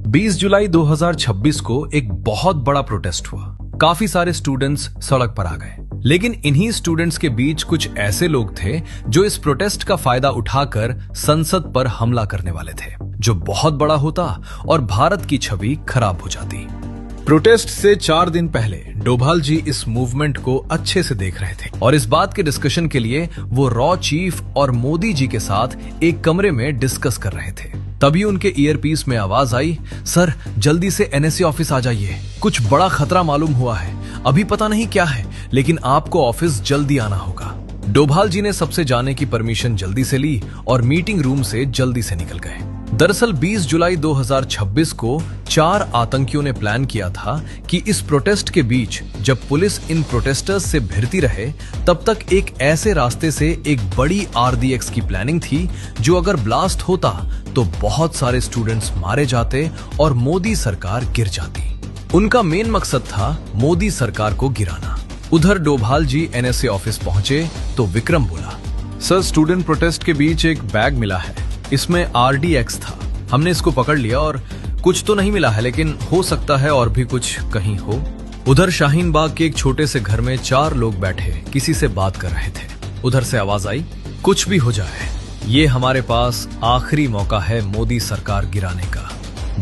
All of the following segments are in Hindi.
20 जुलाई 2026 को एक बहुत बड़ा प्रोटेस्ट हुआ। काफी सारे स्टूडेंट्स सड़क पर आ गए, लेकिन इन्हीं स्टूडेंट्स के बीच कुछ ऐसे लोग थे जो इस प्रोटेस्ट का फायदा उठाकर संसद पर हमला करने वाले थे, जो बहुत बड़ा होता और भारत की छवि खराब हो जाती। प्रोटेस्ट से 4 दिन पहले डोभाल जी इस मूवमेंट को अच्छे से देख रहे थे और इस बात के डिस्कशन के लिए वो रॉ चीफ और मोदी जी के साथ एक कमरे में डिस्कस कर रहे थे। तभी उनके ईयरपीस में आवाज आई, सर जल्दी से एनएसए ऑफिस आ जाइए, कुछ बड़ा खतरा मालूम हुआ है। अभी पता नहीं क्या है, लेकिन आपको ऑफिस जल्दी आना होगा। डोभाल जी ने सबसे जाने की परमिशन जल्दी से ली और मीटिंग रूम से जल्दी से निकल गए। दरअसल 20 जुलाई 2026 को 4 आतंकियों ने प्लान किया था कि इस प्रोटेस्ट के बीच जब पुलिस इन प्रोटेस्टर्स से भिड़ती रहे, तब तक एक ऐसे रास्ते से एक बड़ी आरडीएक्स की प्लानिंग थी जो अगर ब्लास्ट होता तो बहुत सारे स्टूडेंट्स मारे जाते और मोदी सरकार गिर जाती। उनका मेन मकसद था मोदी सरकार को गिराना। उधर डोभाल जी एनएसए ऑफिस पहुंचे तो विक्रम बोला, सर स्टूडेंट प्रोटेस्ट के बीच एक बैग मिला है, इसमें आरडीएक्स था। हमने इसको पकड़ लिया और कुछ तो नहीं मिला है, लेकिन हो सकता है और भी कुछ कहीं हो। उधर शाहीन बाग के एक छोटे से घर में 4 लोग बैठे किसी से बात कर रहे थे। उधर से आवाज आई, कुछ भी हो जाए ये हमारे पास आखिरी मौका है मोदी सरकार गिराने का।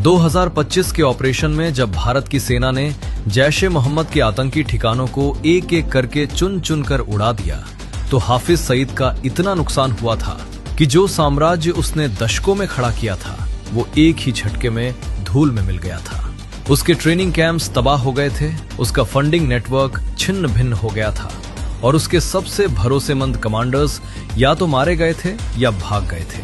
2025 के ऑपरेशन में जब भारत की सेना ने जैश-ए मोहम्मद के आतंकी ठिकानों को एक एक करके चुन चुन कर उड़ा दिया, तो हाफिज सईद का इतना नुकसान हुआ था कि जो साम्राज्य उसने दशकों में खड़ा किया था वो एक ही झटके में धूल में मिल गया था। उसके ट्रेनिंग कैंप्स तबाह हो गए थे, उसका फंडिंग नेटवर्क छिन्न भिन्न हो गया था और उसके सबसे भरोसेमंद कमांडर्स या तो मारे गए थे या भाग गए थे।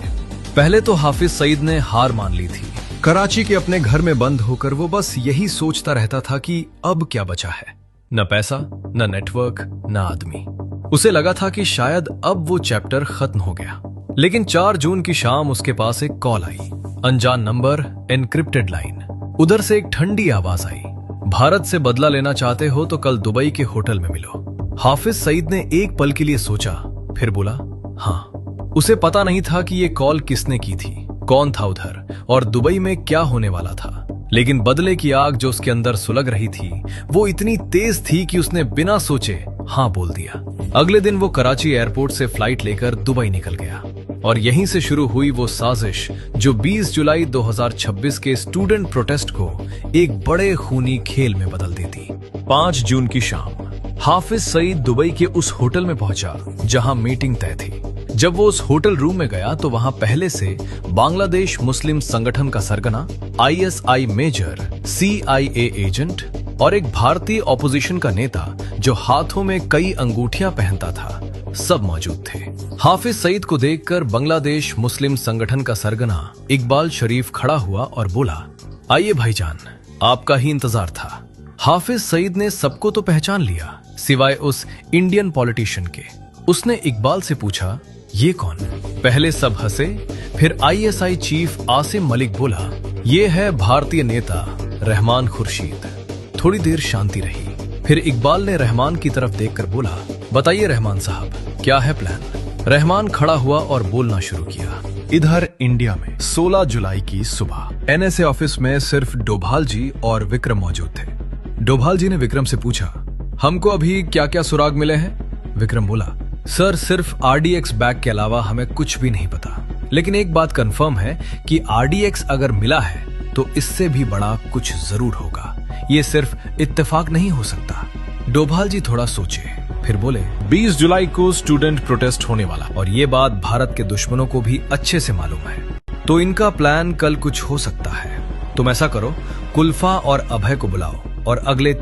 पहले तो हाफिज सईद ने हार मान ली थी। कराची के अपने घर में बंद होकर वो बस यही सोचता रहता था कि अब क्या बचा है, न पैसा, न नेटवर्क, न आदमी। उसे लगा था कि शायद अब वो चैप्टर खत्म हो गया। लेकिन 4 जून की शाम उसके पास एक कॉल आई, अनजान नंबर, एनक्रिप्टेड लाइन। उधर से एक ठंडी आवाज आई, भारत से बदला लेना चाहते हो तो कल दुबई के होटल में मिलो। हाफिज सईद ने एक पल के लिए सोचा, फिर बोला हाँ। उसे पता नहीं था कि ये कॉल किसने की थी, कौन था उधर और दुबई में क्या होने वाला था, लेकिन बदले की आग जो उसके अंदर सुलग रही थी वो इतनी तेज थी कि उसने बिना सोचे हाँ बोल दिया। अगले दिन वो कराची एयरपोर्ट से फ्लाइट लेकर दुबई निकल गया और यहीं से शुरू हुई वो साजिश जो 20 जुलाई 2026 के स्टूडेंट प्रोटेस्ट को एक बड़े खूनी खेल में बदल देती। 5 जून की शाम हाफिज सईद दुबई के उस होटल में पहुंचा जहां मीटिंग तय थी। जब वो उस होटल रूम में गया तो वहां पहले से बांग्लादेश मुस्लिम संगठन का सरगना, आईएसआई मेजर, सीआईए एजेंट और एक भारतीय ऑपोजिशन का नेता जो हाथों में कई अंगूठियां पहनता था, सब मौजूद थे। हाफिज सईद को देखकर बांग्लादेश मुस्लिम संगठन का सरगना इकबाल शरीफ खड़ा हुआ और बोला, आइए भाईजान, आपका ही इंतजार था। हाफिज सईद ने सबको तो पहचान लिया सिवाय उस इंडियन पॉलिटिशियन के। उसने इकबाल से पूछा, ये कौन? पहले सब हंसे, फिर आईएसआई चीफ आसिम मलिक बोला, ये है भारतीय नेता रहमान खुर्शीद। थोड़ी देर शांति रही, फिर इकबाल ने रहमान की तरफ देखकर बोला, बताइए रहमान साहब, क्या है प्लान? रहमान खड़ा हुआ और बोलना शुरू किया। इधर इंडिया में 16 जुलाई की सुबह एनएसए ऑफिस में सिर्फ डोभाल जी और विक्रम मौजूद थे। डोभाल जी ने विक्रम से पूछा, हमको अभी क्या क्या सुराग मिले हैं? विक्रम बोला, सर सिर्फ आरडीएक्स बैग के अलावा हमें कुछ भी नहीं पता, लेकिन एक बात कंफर्म है कि आरडीएक्स अगर मिला है तो इससे भी बड़ा कुछ जरूर होगा, ये सिर्फ इत्तेफाक नहीं हो सकता। डोभाल जी थोड़ा सोचे, फिर बोले, 20 जुलाई को स्टूडेंट प्रोटेस्ट होने वाला और ये बात भारत के दुश्मनों को भी अच्छे से मालूम है, तो इनका प्लान कल कुछ हो सकता है। तुम ऐसा करो, कुल्फा और अभय को बुलाओ और अगले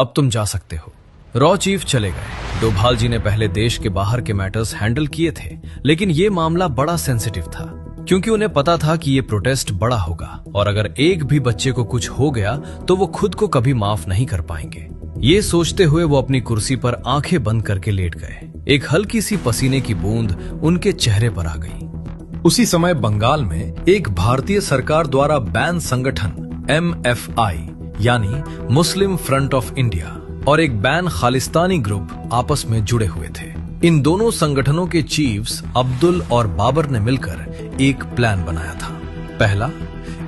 अब तुम जा सकते हो। रॉ चीफ चले गए। डोभाल जी ने पहले देश के बाहर के मैटर्स हैंडल किए थे, लेकिन ये मामला बड़ा सेंसिटिव था, क्योंकि उन्हें पता था कि ये प्रोटेस्ट बड़ा होगा और अगर एक भी बच्चे को कुछ हो गया तो वो खुद को कभी माफ नहीं कर पाएंगे। ये सोचते हुए वो अपनी कुर्सी पर आंखें बंद करके लेट गए। एक हल्की सी पसीने की बूंद उनके चेहरे पर आ गई। उसी समय बंगाल में एक भारतीय सरकार द्वारा बैन संगठन MFI यानी मुस्लिम फ्रंट ऑफ इंडिया और एक बैन खालिस्तानी ग्रुप आपस में जुड़े हुए थे। इन दोनों संगठनों के चीफ्स अब्दुल और बाबर ने मिलकर एक प्लान बनाया था। पहला,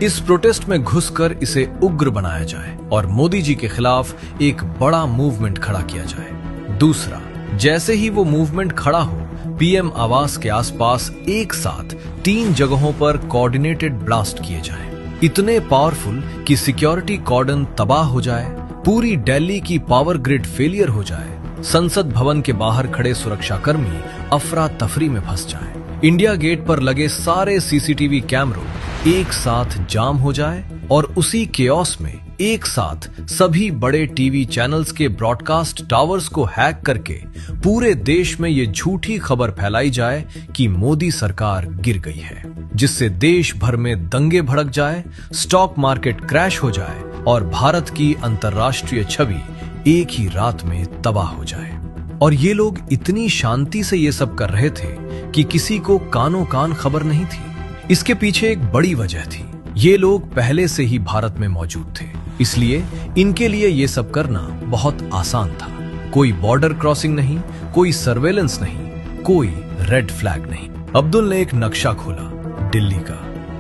इस प्रोटेस्ट में घुसकर इसे उग्र बनाया जाए और मोदी जी के खिलाफ एक बड़ा मूवमेंट खड़ा किया जाए। दूसरा, जैसे ही वो मूवमेंट खड़ा हो, PM आवास के आसपास एक साथ 3 जगहों पर कोऑर्डिनेटेड ब्लास्ट किए जाएं, इतने पावरफुल कि सिक्योरिटी कॉर्डन तबाह हो जाए, पूरी दिल्ली की पावर ग्रिड फेलियर हो जाए, संसद भवन के बाहर खड़े सुरक्षाकर्मी अफरा तफरी में फंस जाएं, इंडिया गेट पर लगे सारे CCTV कैमरों एक साथ जाम हो जाए और उसी केओस में एक साथ सभी बड़े टीवी चैनल्स के ब्रॉडकास्ट टावर्स को हैक करके पूरे देश में ये झूठी खबर फैलाई जाए कि मोदी सरकार गिर गई है, जिससे देश भर में दंगे भड़क जाए, स्टॉक मार्केट क्रैश हो जाए और भारत की अंतर्राष्ट्रीय छवि एक ही रात में तबाह हो जाए। और ये लोग इतनी शांति से ये सब कर रहे थे कि किसी को कानों कान खबर नहीं थी। इसके पीछे एक बड़ी वजह थी। ये लोग पहले से ही भारत में मौजूद थे, इसलिए इनके लिए ये सब करना बहुत आसान था। कोई बॉर्डर क्रॉसिंग नहीं, कोई सर्वेलेंस नहीं, कोई रेड फ्लैग नहीं। अब्दुल ने एक नक्शा खोला दिल्ली का।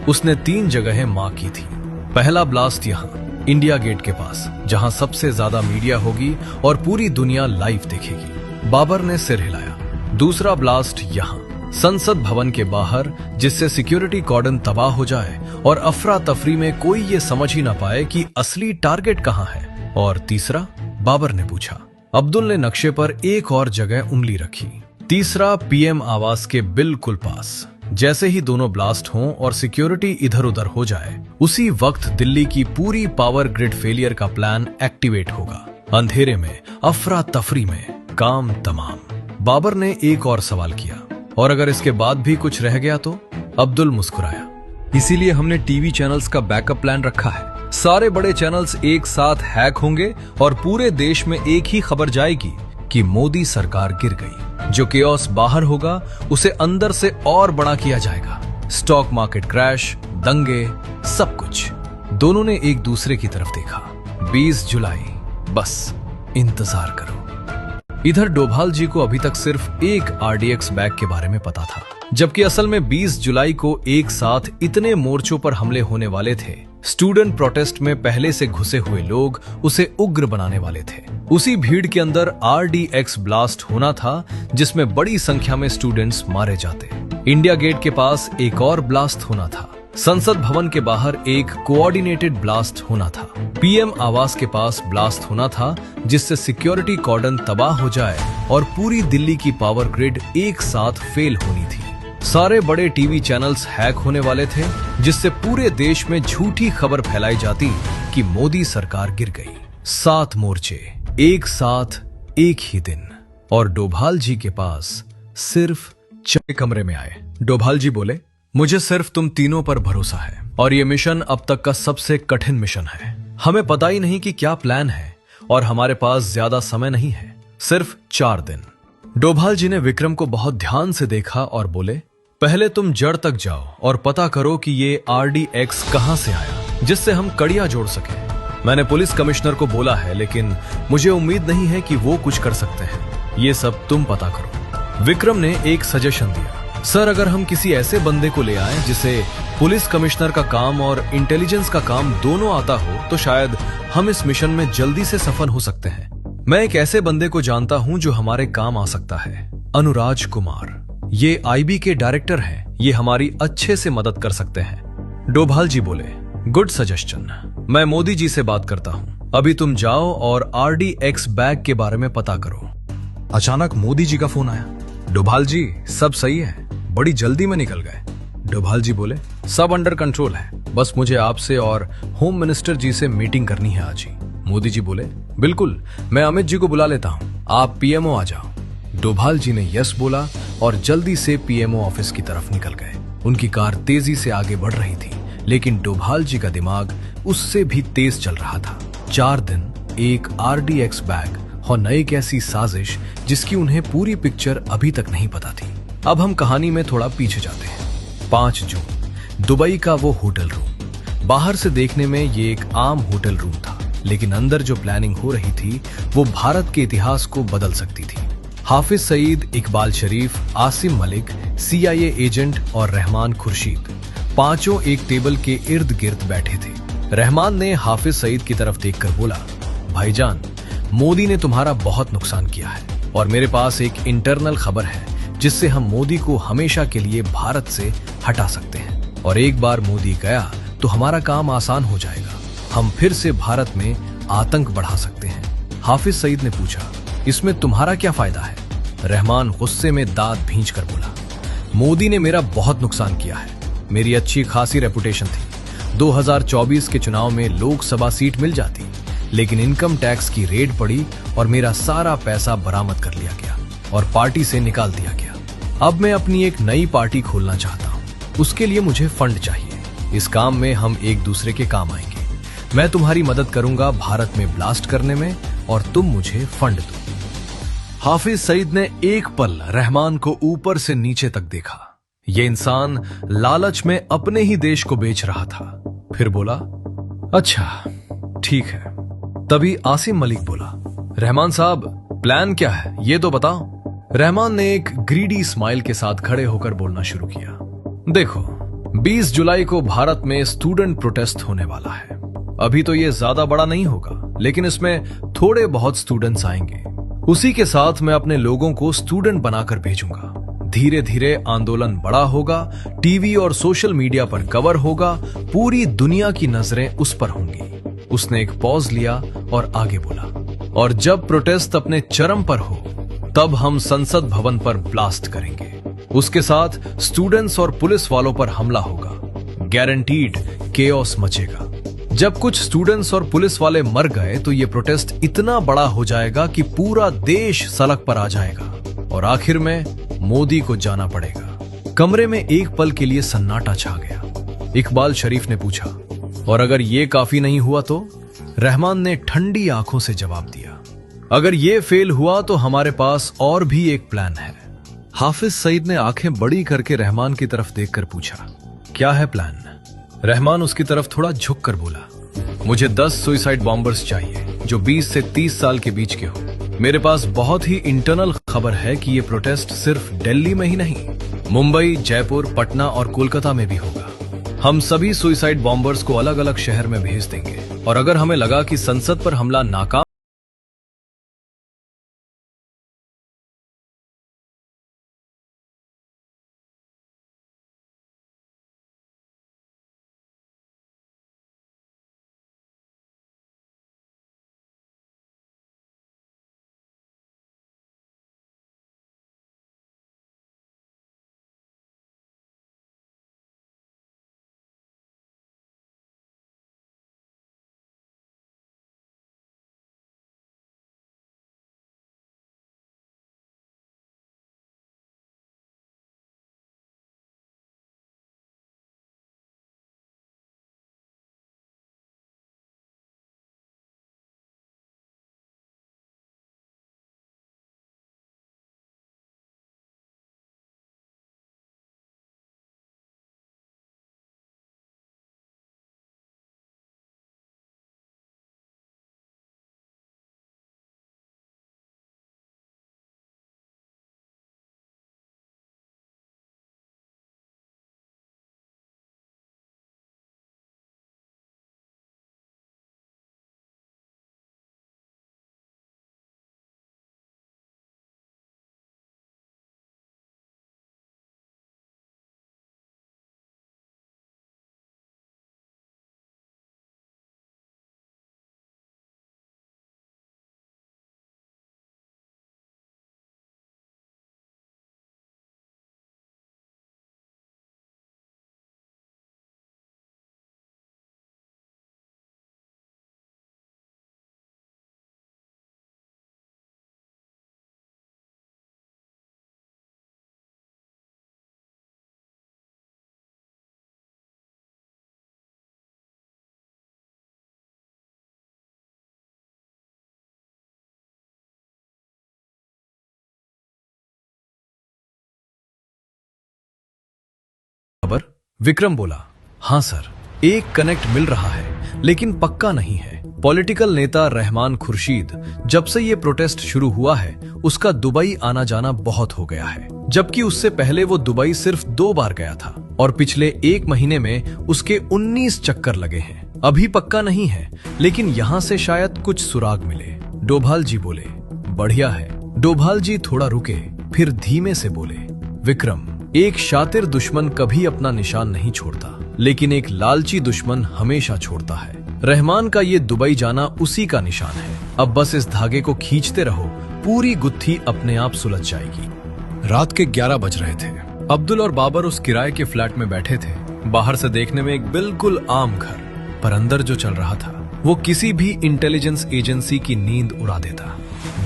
उसने 3 जगहें मार्क की थी। पहला ब्लास्ट यहाँ इंडिया गेट के पास, जहां सबसे ज्यादा मीडिया होगी और पूरी दुनिया लाइव देखेगी। बाबर ने सिर हिलाया। दूसरा ब्लास्ट यहाँ संसद भवन के बाहर, जिससे सिक्योरिटी कॉर्डन तबाह हो जाए और अफरा तफरी में कोई ये समझ ही ना पाए कि असली टारगेट कहाँ है। और तीसरा, बाबर ने पूछा। अब्दुल ने नक्शे पर एक और जगह उंगली रखी। तीसरा, PM आवास के बिल्कुल पास। जैसे ही दोनों ब्लास्ट हों और सिक्योरिटी इधर उधर हो जाए, उसी वक्त दिल्ली की पूरी पावर ग्रिड फेलियर का प्लान एक्टिवेट होगा। अंधेरे में, अफरा तफरी में, काम तमाम। बाबर ने एक और सवाल किया, और अगर इसके बाद भी कुछ रह गया तो? अब्दुल मुस्कुराया। इसीलिए हमने टीवी चैनल्स का बैकअप प्लान रखा है। सारे बड़े चैनल्स एक साथ हैक होंगे और पूरे देश में एक ही खबर जाएगी कि मोदी सरकार गिर गई। जो केओस बाहर होगा उसे अंदर से और बड़ा किया जाएगा। स्टॉक मार्केट क्रैश, दंगे, सब कुछ। दोनों ने एक दूसरे की तरफ देखा। 20 जुलाई, बस इंतजार करो। इधर डोभाल जी को अभी तक सिर्फ एक RDX बैग के बारे में पता था, जबकि असल में 20 जुलाई को एक साथ इतने मोर्चों पर हमले होने वाले थे। स्टूडेंट प्रोटेस्ट में पहले से घुसे हुए लोग उसे उग्र बनाने वाले थे। उसी भीड़ के अंदर RDX ब्लास्ट होना था, जिसमें बड़ी संख्या में स्टूडेंट्स मारे जाते। इंडिया गेट के पास एक और ब्लास्ट होना था। संसद भवन के बाहर एक कोऑर्डिनेटेड ब्लास्ट होना था। PM आवास के पास ब्लास्ट होना था, जिससे सिक्योरिटी कॉर्डन तबाह हो जाए और पूरी दिल्ली की पावर ग्रिड एक साथ फेल होनी थी। सारे बड़े टीवी चैनल्स हैक होने वाले थे, जिससे पूरे देश में झूठी खबर फैलाई जाती कि मोदी सरकार गिर गई। 7 मोर्चे एक साथ एक ही दिन, और डोभाल जी के पास सिर्फ 6 कमरे में आए। डोभाल जी बोले, मुझे सिर्फ तुम तीनों पर भरोसा है और ये मिशन अब तक का सबसे कठिन मिशन है। हमें पता ही नहीं कि क्या प्लान है और हमारे पास ज्यादा समय नहीं है, सिर्फ 4 दिन। डोभाल जी ने विक्रम को बहुत ध्यान से देखा और बोले, पहले तुम जड़ तक जाओ और पता करो कि ये RDX कहां से आया, जिससे हम कड़ियां जोड़ सके। मैंने पुलिस कमिश्नर को बोला है, लेकिन मुझे उम्मीद नहीं है कि वो कुछ कर सकते हैं। ये सब तुम पता करो। विक्रम ने एक सजेशन दिया, सर, अगर हम किसी ऐसे बंदे को ले आए जिसे पुलिस कमिश्नर का काम और इंटेलिजेंस का काम दोनों आता हो, तो शायद हम इस मिशन में जल्दी से सफल हो सकते हैं। मैं एक ऐसे बंदे को जानता हूं जो हमारे काम आ सकता है, अनुराज कुमार। ये IB के डायरेक्टर हैं। ये हमारी अच्छे से मदद कर सकते हैं। डोभाल जी बोले, गुड सजेशन। मैं मोदी जी से बात करता हूं। अभी तुम जाओ और RDX बैग के बारे में पता करो। अचानक मोदी जी का फोन आया। डोभाल जी, सब सही है, बड़ी जल्दी में निकल गए। डोभाल जी बोले, सब अंडर कंट्रोल है, बस मुझे आपसे और होम मिनिस्टर जी से मीटिंग करनी है आज ही। मोदी जी बोले, बिल्कुल, मैं अमित जी को बुला लेता हूं, आप पीएमओ आ जाओ। डोभाल जी ने यस बोला और जल्दी से पीएमओ ऑफिस की तरफ निकल गए। उनकी कार तेजी से आगे बढ़ रही थी, लेकिन डोभाल जी का दिमाग उससे भी तेज चल रहा था। 4 दिन, एक आरडीएक्स बैग और एक ऐसी साजिश जिसकी उन्हें पूरी पिक्चर अभी तक नहीं पता थी। अब हम कहानी में थोड़ा पीछे जाते हैं। 5 जून, दुबई का वो होटल रूम। बाहर से देखने में ये एक आम होटल रूम था, लेकिन अंदर जो प्लानिंग हो रही थी वो भारत के इतिहास को बदल सकती थी। हाफिज सईद, इकबाल शरीफ, आसिम मलिक, सीआईए एजेंट और रहमान खुर्शीद, पांचों एक टेबल के इर्द गिर्द बैठे थे। रहमान ने हाफिज सईद की तरफ देखकर बोला, भाईजान, मोदी ने तुम्हारा बहुत नुकसान किया है और मेरे पास एक इंटरनल खबर है जिससे हम मोदी को हमेशा के लिए भारत से हटा सकते हैं। और एक बार मोदी गया तो हमारा काम आसान हो जाएगा। हम फिर से भारत में आतंक बढ़ा सकते हैं। हाफिज सईद ने पूछा, इसमें तुम्हारा क्या फायदा है? रहमान गुस्से में दांत भींचकर बोला, मोदी ने मेरा बहुत नुकसान किया है। मेरी अच्छी खासी रेपुटेशन थी। 2024 के चुनाव में लोकसभा सीट मिल जाती, लेकिन इनकम टैक्स की रेड पड़ी और मेरा सारा पैसा बरामद कर लिया गया और पार्टी से निकाल दिया गया। अब मैं अपनी एक नई पार्टी खोलना चाहता हूँ। उसके लिए मुझे फंड चाहिए। इस काम में हम एक दूसरे के काम आएंगे। मैं तुम्हारी मदद करूंगा भारत में ब्लास्ट करने में और तुम मुझे फंड दो। हाफिज सईद ने एक पल रहमान को ऊपर से नीचे तक देखा। ये इंसान लालच में अपने ही देश को बेच रहा था। फिर बोला, अच्छा ठीक है। तभी आसिम मलिक बोला, रहमान साहब, प्लान क्या है ये तो बताओ। रहमान ने एक ग्रीडी स्माइल के साथ खड़े होकर बोलना शुरू किया, देखो, 20 जुलाई को भारत में स्टूडेंट प्रोटेस्ट होने वाला है। अभी तो ये ज्यादा बड़ा नहीं होगा, लेकिन इसमें थोड़े बहुत स्टूडेंट्स आएंगे। उसी के साथ मैं अपने लोगों को स्टूडेंट बनाकर भेजूंगा। धीरे धीरे आंदोलन बड़ा होगा, टीवी और सोशल मीडिया पर कवर होगा, पूरी दुनिया की नजरें उस पर होंगी। उसने एक पॉज लिया और आगे बोला, और जब प्रोटेस्ट अपने चरम पर हो तब हम संसद भवन पर ब्लास्ट करेंगे। उसके साथ स्टूडेंट्स और पुलिस वालों पर हमला होगा। गारंटीड केओस मचेगा। जब कुछ स्टूडेंट्स और पुलिस वाले मर गए तो ये प्रोटेस्ट इतना बड़ा हो जाएगा कि पूरा देश सड़क पर आ जाएगा और आखिर में मोदी को जाना पड़ेगा। कमरे में एक पल के लिए सन्नाटा छा गया। इकबाल शरीफ ने पूछा, और अगर ये काफी नहीं हुआ तो? रहमान ने ठंडी आंखों से जवाब दिया, अगर ये फेल हुआ तो हमारे पास और भी एक प्लान है। हाफिज सईद ने आंखें बड़ी करके रहमान की तरफ देखकर पूछा, क्या है प्लान? रहमान उसकी तरफ थोड़ा झुक कर बोला, मुझे 10 सुइसाइड बॉम्बर्स चाहिए जो 20 से 30 साल के बीच के हो। मेरे पास बहुत ही इंटरनल खबर है कि ये प्रोटेस्ट सिर्फ दिल्ली में ही नहीं, मुंबई, जयपुर, पटना और कोलकाता में भी होगा। हम सभी सुइसाइड बॉम्बर्स को अलग अलग शहर में भेज देंगे और अगर हमें लगा कि संसद पर हमला नाकाम विक्रम बोला, हाँ सर, एक कनेक्ट मिल रहा है लेकिन पक्का नहीं है। पॉलिटिकल नेता रहमान खुर्शीद, जब से ये प्रोटेस्ट शुरू हुआ है उसका दुबई आना जाना बहुत हो गया है, जबकि उससे पहले वो दुबई सिर्फ 2 बार गया था और पिछले 1 महीने में उसके 19 चक्कर लगे हैं। अभी पक्का नहीं है लेकिन यहाँ से शायद कुछ सुराग मिले। डोभाल जी बोले, बढ़िया है। डोभाल जी थोड़ा रुके, फिर धीमे से बोले, विक्रम, एक शातिर दुश्मन कभी अपना निशान नहीं छोड़ता, लेकिन एक लालची दुश्मन हमेशा छोड़ता है। रहमान का ये दुबई जाना उसी का निशान है। अब बस इस धागे को खींचते रहो, पूरी गुत्थी अपने आप सुलझ जाएगी। रात के 11 बज रहे थे। अब्दुल और बाबर उस किराए के फ्लैट में बैठे थे। बाहर से देखने में एक बिल्कुल आम घर, पर अंदर जो चल रहा था वो किसी भी इंटेलिजेंस एजेंसी की नींद उड़ा देता।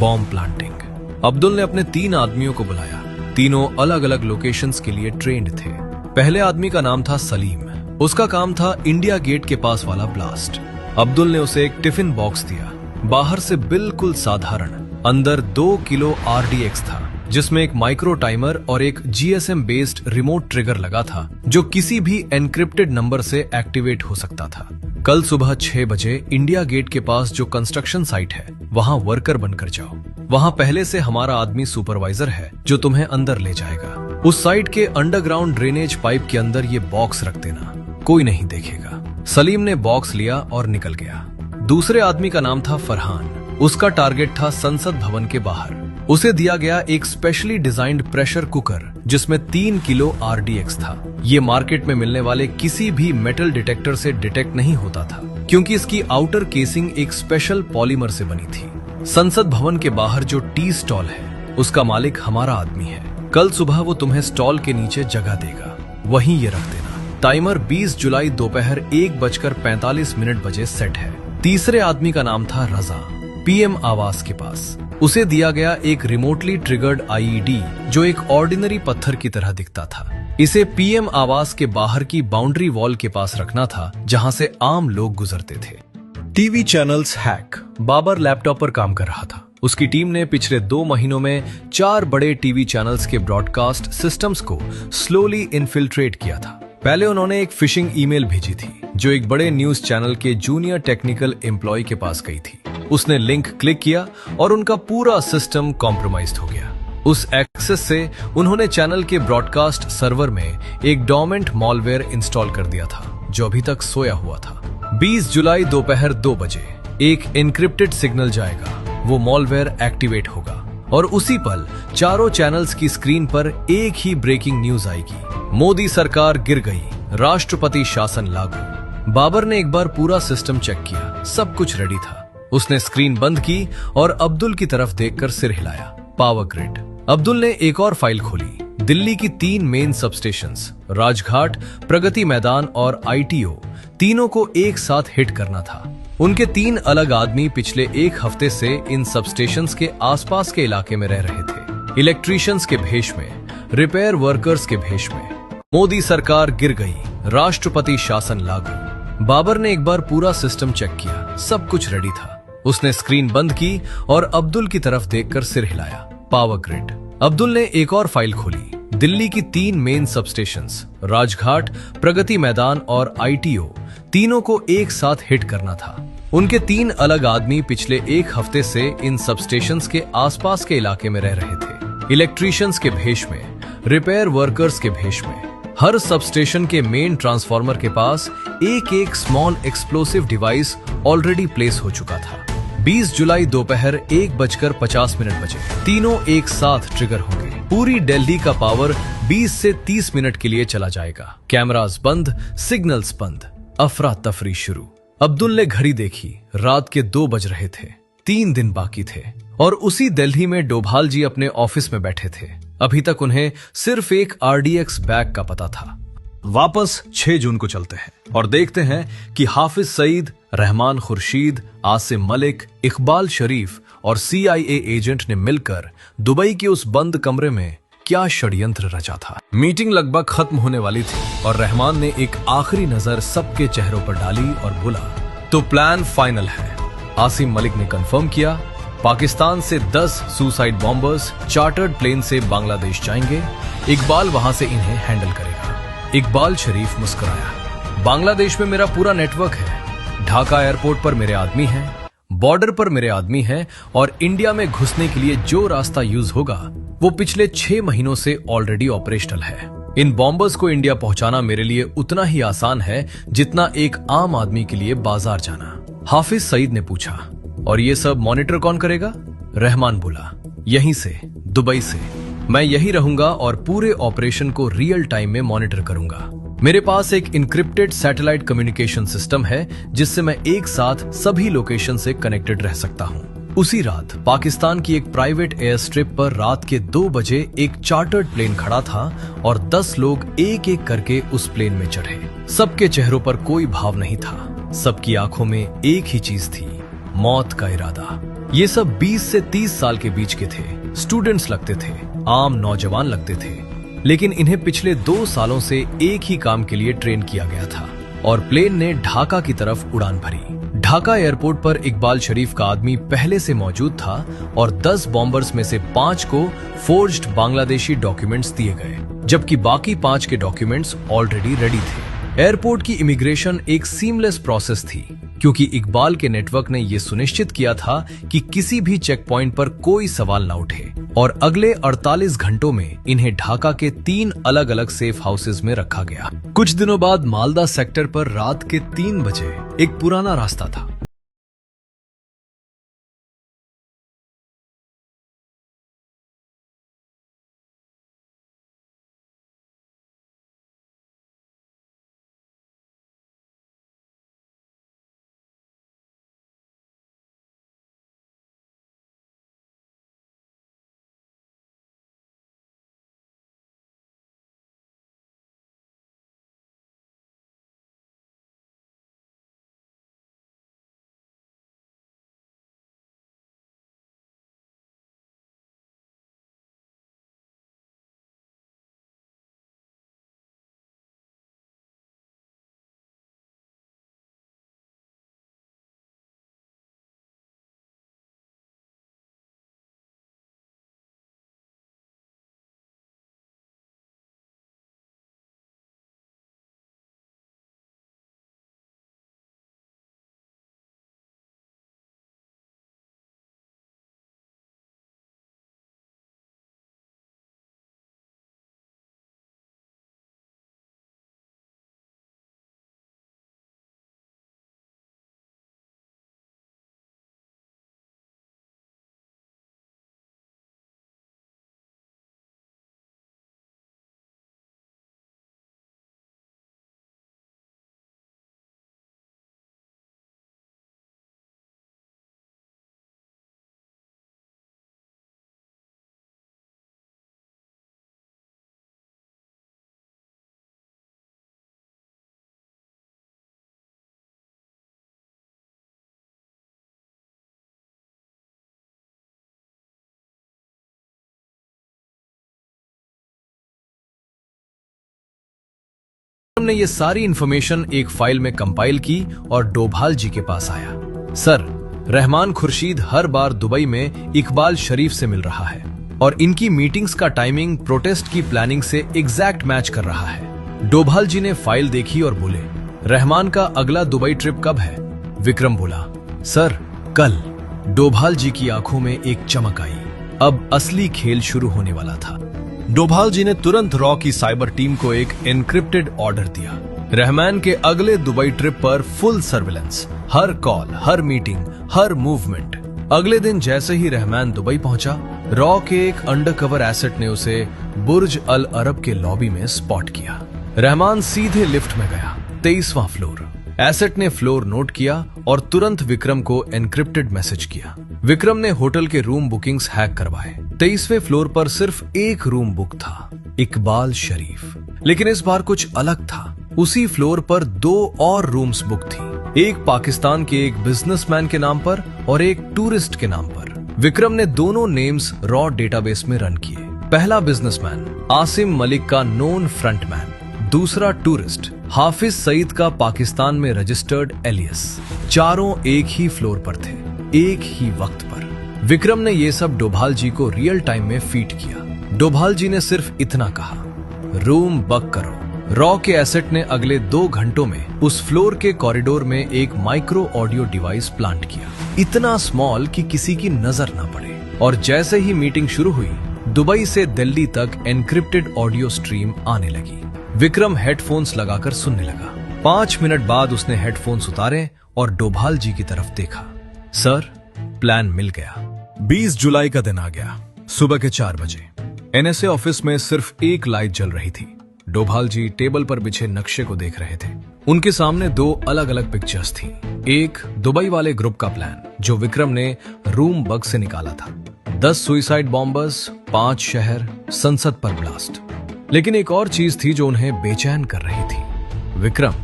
Bomb planting. अब्दुल ने अपने 3 आदमियों को बुलाया। तीनों अलग अलग लोकेशंस के लिए ट्रेंड थे। पहले आदमी का नाम था सलीम। उसका काम था इंडिया गेट के पास वाला ब्लास्ट। अब्दुल ने उसे एक टिफिन बॉक्स दिया, बाहर से बिल्कुल साधारण। अंदर 2 किलो RDX था, जिसमें एक माइक्रो टाइमर और एक GSM बेस्ड रिमोट ट्रिगर लगा था, जो किसी भी एनक्रिप्टेड नंबर से एक्टिवेट हो सकता था। कल सुबह 6 बजे इंडिया गेट के पास जो कंस्ट्रक्शन साइट है, वहां वर्कर बनकर जाओ। वहां पहले से हमारा आदमी सुपरवाइजर है जो तुम्हें अंदर ले जाएगा। उस साइट के अंडरग्राउंड ड्रेनेज पाइप के अंदर ये बॉक्स रख देना, कोई नहीं देखेगा। सलीम ने बॉक्स लिया और निकल गया। दूसरे आदमी का नाम था फरहान। उसका टारगेट था संसद भवन के बाहर। उसे दिया गया एक स्पेशली डिजाइन्ड प्रेशर कुकर, जिसमें 3 किलो RDX था। ये मार्केट में मिलने वाले किसी भी मेटल डिटेक्टर से डिटेक्ट नहीं होता था, क्योंकि इसकी आउटर केसिंग एक स्पेशल पॉलीमर से बनी थी। संसद भवन के बाहर जो टी स्टॉल है, उसका मालिक हमारा आदमी है। कल सुबह वो तुम्हें स्टॉल के नीचे जगह देगा, वहीं ये रख देना। टाइमर 20 जुलाई दोपहर 1:45 बजे सेट है। तीसरे आदमी का नाम था रजा। PM आवास के पास उसे दिया गया एक रिमोटली ट्रिगर्ड IED, जो एक ऑर्डिनरी पत्थर की तरह दिखता था। इसे PM आवास के बाहर की बाउंड्री वॉल के पास रखना था, जहां से आम लोग गुजरते थे। TV channels hack. Babar laptop पर काम कर रहा था। उसकी टीम ने पिछले 2 महीनों में 4 बड़े टीवी चैनल्स के ब्रॉडकास्ट सिस्टम्स को स्लोली इन्फिल्ट्रेट किया था। पहले उन्होंने एक फिशिंग ईमेल भेजी थी, जो एक बड़े न्यूज चैनल के जूनियर टेक्निकल एम्प्लॉय के पास गई थी। उसने लिंक क्लिक किया और उनका पूरा सिस्टम कॉम्प्रोमाइज्ड हो गया। उस एक्सेस से उन्होंने चैनल के ब्रॉडकास्ट सर्वर में एक डोमेंट मॉलवेयर इंस्टॉल कर दिया था, जो अभी तक सोया हुआ था। 20 जुलाई दोपहर 2 बजे एक एन्क्रिप्टेड सिग्नल जाएगा। वो मॉलवेयर एक्टिवेट होगा और उसी पल चारों चैनल्स की स्क्रीन पर एक ही ब्रेकिंग न्यूज आएगी। मोदी सरकार गिर गई, राष्ट्रपति शासन लागू। बाबर ने एक बार पूरा सिस्टम चेक किया, सब कुछ रेडी था। उसने स्क्रीन बंद की और अब्दुल की तरफ देखकर सिर हिलाया। Power grid. अब्दुल ने एक और फाइल खोली। दिल्ली की 3 मेन सबस्टेशंस, राजघाट, प्रगति मैदान और ITO, तीनों को एक साथ हिट करना था। उनके 3 अलग आदमी पिछले 1 हफ्ते से इन सबस्टेशंस के आसपास के इलाके में रह रहे थे। इलेक्ट्रीशियंस के भेष में, रिपेयर वर्कर्स के भेष में। मोदी सरकार गिर गई, राष्ट्रपति शासन लागू। बाबर ने एक बार पूरा सिस्टम चेक किया, सब कुछ रेडी था। उसने स्क्रीन बंद की और अब्दुल की तरफ देखकर सिर हिलाया। Power grid. अब्दुल ने एक और फाइल खोली। दिल्ली की 3 मेन सबस्टेशंस, राजघाट, प्रगति मैदान और ITO, तीनों को एक साथ हिट करना था। उनके 3 अलग आदमी पिछले 1 हफ्ते से इन सबस्टेशंस के आसपास के इलाके में रह रहे थे। इलेक्ट्रीशियंस के भेष में, रिपेयर वर्कर्स के भेष में। हर सबस्टेशन के मेन ट्रांसफार्मर के पास एक small explosive device already place हो चुका था। 20 जुलाई दोपहर 1:50 बजे तीनों एक साथ ट्रिगर होंगे। पूरी दिल्ली का पावर 20 से 30 मिनट के लिए चला जाएगा। कैमरास बंद, सिग्नल्स बंद, अफरा तफरी शुरू। अब्दुल ने घड़ी देखी, रात के 2 बज रहे थे। 3 दिन बाकी थे और उसी दिल्ली में डोभाल जी अपने ऑफिस में बैठे थे। अभी तक उन्हें सिर्फ एक RDX बैग का पता था। वापस 6 जून को चलते हैं और देखते हैं कि हाफिज सईद, रहमान खुर्शीद, आसिम मलिक, इकबाल शरीफ और CIA एजेंट ने मिलकर दुबई के उस बंद कमरे में क्या षड्यंत्र रचा था। मीटिंग लगभग खत्म होने वाली थी और रहमान ने एक आखिरी नजर सबके चेहरों पर डाली और बोला, तो प्लान फाइनल है। आसिम मलिक ने कंफर्म किया। पाकिस्तान से 10 सुसाइड बॉम्बर्स चार्टर्ड प्लेन से बांग्लादेश जाएंगे। इकबाल वहां से इन्हें हैंडल करेगा। इकबाल शरीफ मुस्कुराया। बांग्लादेश में मेरा पूरा नेटवर्क है। ढाका एयरपोर्ट पर मेरे आदमी हैं, बॉर्डर पर मेरे आदमी हैं और इंडिया में घुसने के लिए जो रास्ता यूज होगा वो पिछले 6 महीनों से ऑलरेडी ऑपरेशनल है। इन बॉम्बर्स को इंडिया पहुंचाना मेरे लिए उतना ही आसान है जितना एक आम आदमी के लिए बाजार जाना। हाफिज सईद ने पूछा, और ये सब मॉनिटर कौन करेगा? रहमान बोला, यहीं से, दुबई से। मैं यही रहूंगा और पूरे ऑपरेशन को रियल टाइम में मॉनिटर करूंगा। मेरे पास एक इनक्रिप्टेड सैटेलाइट कम्युनिकेशन सिस्टम है जिससे मैं एक साथ सभी लोकेशन से कनेक्टेड रह सकता हूं। उसी रात पाकिस्तान की एक प्राइवेट एयर स्ट्रिप पर रात के 2 बजे एक चार्टर्ड प्लेन खड़ा था और 10 लोग एक एक करके उस प्लेन में चढ़े। सबके चेहरों पर कोई भाव नहीं था, सबकी आंखों में एक ही चीज थी, मौत का इरादा। ये सब 20 से 30 साल के बीच के थे, स्टूडेंट्स लगते थे, आम नौजवान लगते थे, लेकिन इन्हें पिछले 2 सालों से एक ही काम के लिए ट्रेन किया गया था और प्लेन ने ढाका की तरफ उड़ान भरी। ढाका एयरपोर्ट पर इकबाल शरीफ का आदमी पहले से मौजूद था और 10 बॉम्बर्स में से 5 को फोर्ज्ड बांग्लादेशी डॉक्यूमेंट्स दिए गए, जबकि बाकी 5 के डॉक्यूमेंट्स ऑलरेडी रेडी थे। एयरपोर्ट की इमिग्रेशन एक सीमलेस प्रोसेस थी क्योंकि इकबाल के नेटवर्क ने यह सुनिश्चित किया था कि किसी भी चेक पॉइंट पर कोई सवाल न उठे और अगले 48 घंटों में इन्हें ढाका के 3 अलग अलग सेफ हाउसेज में रखा गया। कुछ दिनों बाद मालदा सेक्टर पर रात के 3 बजे एक पुराना रास्ता था। ने ये सारी इंफॉर्मेशन एक फाइल में कंपाइल की और डोभाल जी के पास आया। सर, रहमान खुर्शीद हर बार दुबई में इकबाल शरीफ से मिल रहा है और इनकी मीटिंग्स का टाइमिंग प्रोटेस्ट की प्लानिंग से एग्जैक्ट मैच कर रहा है। डोभाल जी ने फाइल देखी और बोले, रहमान का अगला दुबई ट्रिप कब है? विक्रम बोला, सर कल। डोभाल जी की आंखों में एक चमक आई, अब असली खेल शुरू होने वाला था। डोभाल जी ने तुरंत रॉ की साइबर टीम को एक एनक्रिप्टेड ऑर्डर दिया। रहमान के अगले दुबई ट्रिप पर फुल सर्विलेंस, हर कॉल, हर मीटिंग, हर मूवमेंट। अगले दिन जैसे ही रहमान दुबई पहुंचा, रॉ के एक अंडरकवर एसेट ने उसे बुर्ज अल अरब के लॉबी में स्पॉट किया। रहमान सीधे लिफ्ट में गया, 23वां फ्लोर। एसेट ने फ्लोर नोट किया और तुरंत विक्रम को एनक्रिप्टेड मैसेज किया। विक्रम ने होटल के रूम बुकिंग्स हैक करवाए। 23वें फ्लोर पर सिर्फ एक रूम बुक था, इकबाल शरीफ। लेकिन इस बार कुछ अलग था। उसी फ्लोर पर 2 और रूम्स बुक थी, एक पाकिस्तान के एक बिजनेसमैन के नाम पर और एक टूरिस्ट के नाम पर। विक्रम ने दोनों नेम्स रॉ डेटाबेस में रन किए। पहला बिजनेसमैन आसिम मलिक का नोन फ्रंटमैन, दूसरा टूरिस्ट हाफिज सईद का पाकिस्तान में रजिस्टर्ड एलियस। चारों एक ही फ्लोर पर थे, एक ही वक्त पर। विक्रम ने ये सब डोभाल जी को रियल टाइम में फीड किया। डोभाल जी ने सिर्फ इतना कहा, रूम बुक करो रॉ के एसेट ने अगले 2 घंटों में उस फ्लोर के कॉरिडोर में एक माइक्रो ऑडियो डिवाइस प्लांट किया, इतना स्मॉल कि किसी की नजर ना पड़े। और जैसे ही मीटिंग शुरू हुई, दुबई से दिल्ली तक एनक्रिप्टेड ऑडियो स्ट्रीम आने लगी। विक्रम हेडफोन्स लगाकर सुनने लगा। 5 मिनट बाद उसने हेडफोन्स उतारे और डोभाल जी की तरफ देखा। सर, प्लान मिल गया। 20 जुलाई का दिन आ गया। सुबह के 4 बजे एनएसए ऑफिस में सिर्फ एक लाइट जल रही थी। डोभाल जी टेबल पर बिछे नक्शे को देख रहे थे। उनके सामने 2 अलग अलग पिक्चर्स थी। एक दुबई वाले ग्रुप का प्लान जो विक्रम ने रूम बग से निकाला था। 10 सुइसाइड बॉम्बर्स, 5 शहर, संसद पर ब्लास्ट। लेकिन एक और चीज थी जो उन्हें बेचैन कर रही थी। विक्रम,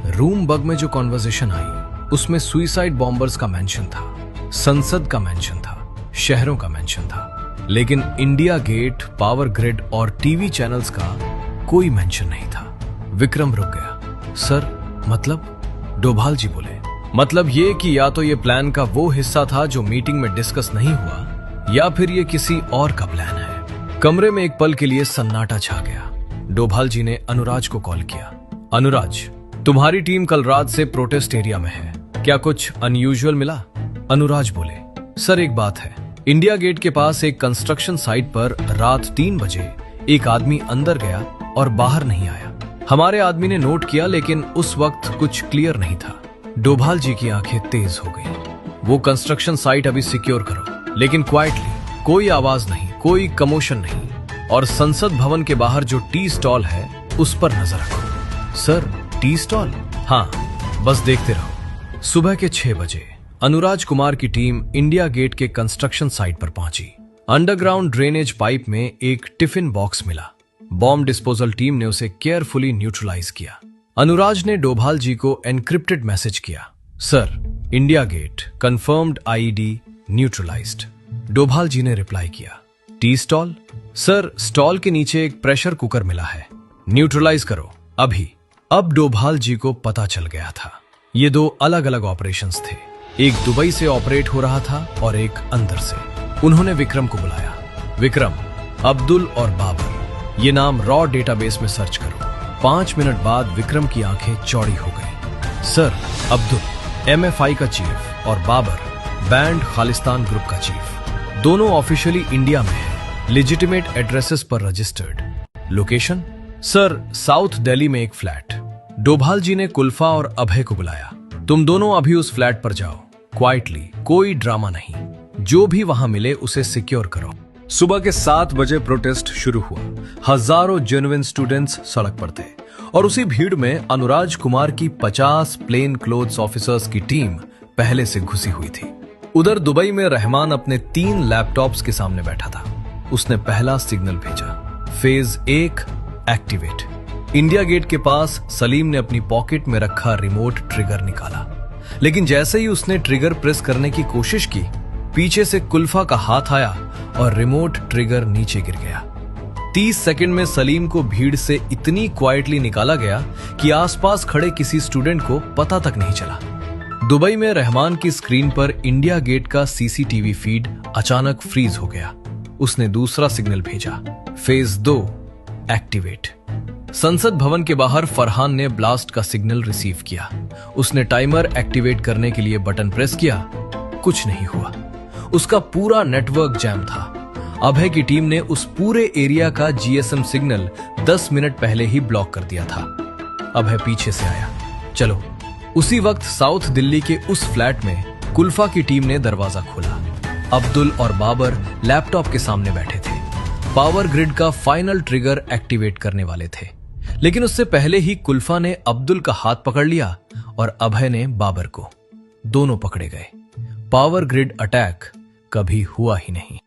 रूम बग में जो कॉन्वर्सेशन आई उसमें सुइसाइड बॉम्बर्स का मेंशन था, संसद का मेंशन था, शहरों का मेंशन था, लेकिन इंडिया गेट, पावर ग्रिड और टीवी चैनल्स का कोई मेंशन नहीं था। विक्रम रुक गया। सर, मतलब? डोभाल जी बोले, मतलब ये कि या तो ये प्लान का वो हिस्सा था जो मीटिंग में डिस्कस नहीं हुआ, या फिर ये किसी और का प्लान है। कमरे में एक पल के लिए सन्नाटा छा गया। डोभाल जी ने अनुराज को कॉल किया। अनुराज, तुम्हारी टीम कल रात से प्रोटेस्ट एरिया में है, क्या कुछ अनयूजुअल मिला? अनुराज बोले, सर एक बात है, इंडिया गेट के पास एक कंस्ट्रक्शन साइट पर रात 3 बजे एक आदमी अंदर गया और बाहर नहीं आया। हमारे आदमी ने नोट किया, लेकिन उस वक्त कुछ क्लियर नहीं था। डोभाल जी की आंखें तेज हो गई। वो कंस्ट्रक्शन साइट अभी सिक्योर करो, लेकिन क्वाइटली, कोई आवाज नहीं, कोई कमोशन नहीं। और संसद भवन के बाहर जो टी स्टॉल है उस पर नजर रखो। Sir, tea stall? हाँ, बस देखते रहो। सुबह के 6 बजे अनुराज कुमार की टीम इंडिया गेट के कंस्ट्रक्शन साइट पर पहुंची। अंडरग्राउंड ड्रेनेज पाइप में एक टिफिन बॉक्स मिला। बॉम्ब डिस्पोजल टीम ने उसे केयरफुली न्यूट्रलाइज किया। अनुराज ने डोभाल जी को एनक्रिप्टेड मैसेज किया, sir, India Gate confirmed IED neutralised. Doval ji ने रिप्लाई किया, टी स्टॉल? सर, स्टॉल के नीचे एक प्रेशर कुकर मिला है, न्यूट्रलाइज करो अभी। अब डोभाल जी को पता चल गया था। ये 2 अलग अलग ऑपरेशंस थे, एक दुबई से ऑपरेट हो रहा था और एक अंदर से। उन्होंने विक्रम को बुलाया। विक्रम, अब्दुल और बाबर, ये नाम रॉ डेटाबेस में सर्च करो। 5 मिनट बाद विक्रम की आंखें चौड़ी हो गई। सर, अब्दुल एमएफआई का चीफ और बाबर बैंड खालिस्तान ग्रुप का चीफ, दोनों ऑफिशियली इंडिया में हैं, लेजिटिमेट एड्रेसेस पर registered. Location? Sir, south Delhi में एक फ्लैट। डोभाल जी ने कुल्फा और अभय को बुलाया। तुम दोनों अभी उस फ्लैट पर जाओ, क्वाइटली, कोई ड्रामा नहीं, जो भी वहां मिले उसे सिक्योर करो। सुबह के 7 बजे प्रोटेस्ट शुरू हुआ। हजारों जेन्युइन स्टूडेंट्स सड़क पर थे और उसी भीड़ में अनुराज कुमार की 50 प्लेन क्लोथ्स ऑफिसर्स की टीम पहले से घुसी हुई थी। उधर दुबई में रहमान अपने 3 लैपटॉप्स के सामने बैठा था। उसने पहला सिग्नल भेजा, फेज 1 एक्टिवेट। इंडिया गेट के पास सलीम ने अपनी पॉकेट में रखा रिमोट ट्रिगर निकाला, लेकिन जैसे ही उसने ट्रिगर प्रेस करने की कोशिश की, पीछे से कुल्फा का हाथ आया और रिमोट ट्रिगर नीचे गिर गया। 30 सेकंड में सलीम को भीड़ से इतनी क्वाइटली निकाला गया कि आसपास खड़े किसी स्टूडेंट को पता तक नहीं चला। दुबई में रहमान की स्क्रीन पर इंडिया गेट का सीसीटीवी फीड अचानक फ्रीज हो गया। उसने दूसरा सिग्नल भेजा, फेज 2 एक्टिवेट। संसद भवन के बाहर फरहान ने ब्लास्ट का सिग्नल रिसीव किया। उसने टाइमर एक्टिवेट करने के लिए बटन प्रेस किया, कुछ नहीं हुआ। उसका पूरा नेटवर्क जैम था। अभय की टीम ने उस पूरे एरिया का जीएसएम सिग्नल 10 मिनट पहले ही ब्लॉक कर दिया था। अभय पीछे से आया, चलो। उसी वक्त साउथ दिल्ली के उस फ्लैट में कुल्फा की टीम ने दरवाजा खोला। अब्दुल और बाबर लैपटॉप के सामने बैठे थे, पावर ग्रिड का फाइनल ट्रिगर एक्टिवेट करने वाले थे। लेकिन उससे पहले ही कुल्फा ने अब्दुल का हाथ पकड़ लिया और अभय ने बाबर को। दोनों पकड़े गए। पावर ग्रिड अटैक कभी हुआ ही नहीं।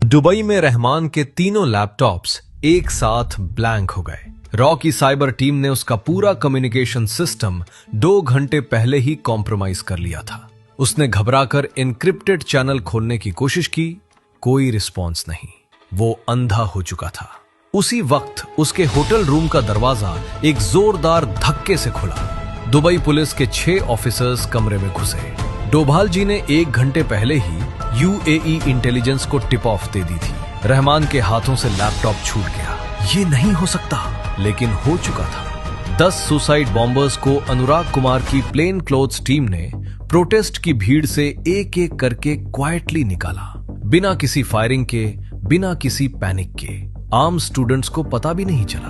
दुबई में रहमान के 3 लैपटॉप्स एक साथ ब्लैंक हो गए। रॉ की साइबर टीम ने उसका पूरा कम्युनिकेशन सिस्टम 2 घंटे पहले ही कॉम्प्रोमाइज कर लिया था। उसने घबराकर एन्क्रिप्टेड चैनल खोलने की कोशिश की, कोई रिस्पॉन्स नहीं। वो अंधा हो चुका था। उसी वक्त उसके होटल रूम का दरवाजा एक जोरदार धक्के से खुला। दुबई पुलिस के 6 ऑफिसर्स कमरे में घुसे। डोभाल जी ने 1 घंटे पहले ही यूएई इंटेलिजेंस को टिप ऑफ दे दी थी। रहमान के हाथों से लैपटॉप छूट गया। ये नहीं हो सकता, लेकिन हो चुका था। 10 सुसाइड बॉम्बर्स को अनुराग कुमार की प्लेन क्लोथ्स टीम ने प्रोटेस्ट की भीड़ से एक एक करके क्वाइटली निकाला, बिना किसी फायरिंग के, बिना किसी पैनिक के। आम स्टूडेंट्स को पता भी नहीं चला।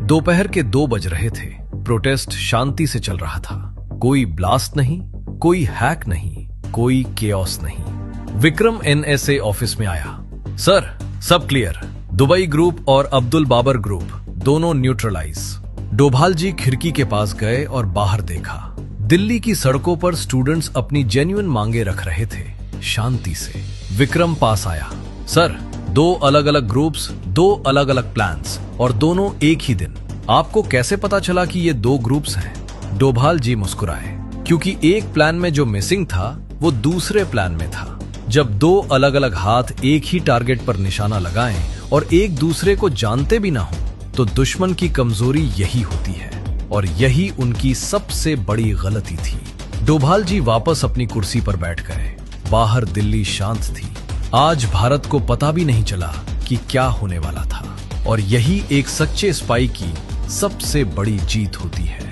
दोपहर के 2 बज रहे थे। प्रोटेस्ट शांति से चल रहा था। कोई ब्लास्ट नहीं, कोई हैक नहीं, कोई केओस नहीं। विक्रम एनएसए ऑफिस में आया। सर, सब क्लियर। दुबई ग्रुप और अब्दुल बाबर ग्रुप दोनों न्यूट्रलाइज। डोभाल जी खिड़की के पास गए और बाहर देखा। दिल्ली की सड़कों पर स्टूडेंट्स अपनी जेन्युइन मांगे रख रहे थे, शांति से। विक्रम पास आया। सर, 2 अलग अलग ग्रुप्स, 2 अलग अलग प्लान्स और दोनों एक ही दिन। आपको कैसे पता चला कि ये 2 ग्रुप्स हैं? डोभाल जी मुस्कुराए, क्योंकि एक प्लान में जो मिसिंग था वो दूसरे प्लान में था। जब 2 अलग अलग हाथ एक ही टारगेट पर निशाना लगाएं और एक दूसरे को जानते भी ना हो, तो दुश्मन की कमजोरी यही होती है, और यही उनकी सबसे बड़ी गलती थी। डोभाल जी वापस अपनी कुर्सी पर बैठ गए। बाहर दिल्ली शांत थी। आज भारत को पता भी नहीं चला कि क्या होने वाला था, और यही एक सच्चे स्पाई की सबसे बड़ी जीत होती है।